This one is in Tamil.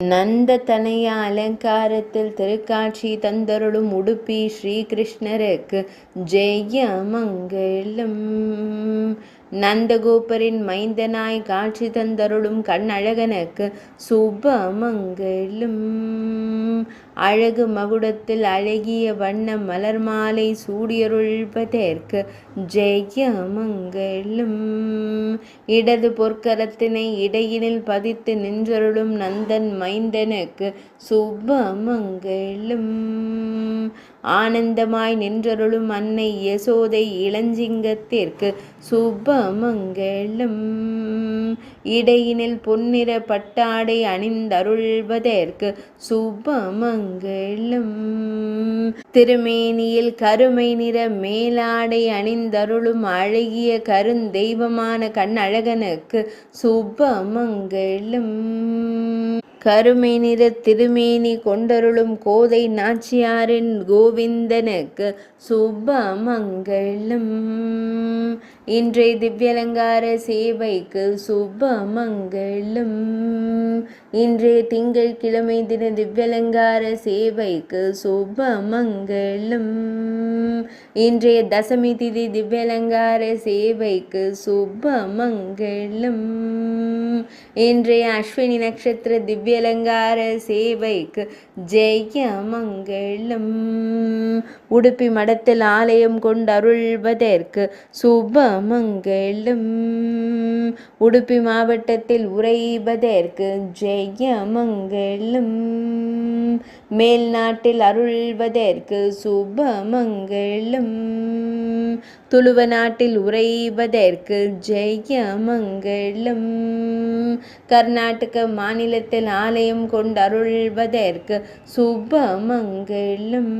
நந்த தனய அலங்காரத்தில் திருக்காட்சி தந்தருளும் உடுப்பி ஸ்ரீகிருஷ்ணருக்கு ஜெய மங்களம். நந்தகோபரின் மைந்தனாய் காட்சி தந்தருளும் கண்ணழகனுக்கு சுபமங்கலம். அழகு மகுடத்தில் அழகிய வண்ண மலர் மாலை சூடியருள்வதற்கு ஜெய மங்களம். இடது பொற்கரத்தினை இடையினில் பதித்து நின்றருளும் நந்தன் மைந்தனுக்கு சுபமங்களம். ஆனந்தமாய் நின்றருளும் அன்னை யசோதை இளஞ்சிங்கத்திற்கு சுபமங்களம். இடையினில் பொன்னிற பட்டாடை அணிந்தருள்வதற்கு சுபமங்களம். திருமேனியில் கருமை நிற மேலாடை அணிந்தருளும் அழகிய கருந்தெய்வமான கண்ணழகனுக்கு சுபமங்களம். கருமை நிற திருமேனி கொண்டருளும் கோதை நாச்சியாரின் கோவிந்தனுக்கு சுபமங்களம். இன்றைய திவ்யலங்கார சேவைக்கு சுபமங்களம். இன்றைய திங்கட்கிழமை தின திவ்யலங்கார சேவைக்கு சுபமங்களம். இன்றைய தசமி திதி திவ்யலங்கார சேவைக்கு சுபமங்களம். இன்றைய அஸ்வினி நட்சத்திர திவ்யலங்கார சேவைக்கு ஜெய மங்களம். உடுப்பி மடத்தில் ஆலயம் கொண்டருள்வதற்கு சுபமங்களம். உடுப்பி மாவட்டத்தில் உறைவதற்கு ஜெய மங்களம். மேல் நாட்டில் அருள்வதற்கு சுபமங்களம். துளுவ நாட்டில் உறைவதற்கு ஜெய மங்களம். கர்நாடக மாநிலத்தில் ஆலயம் கொண்டருள்வதற்கு சுபமங்களம்.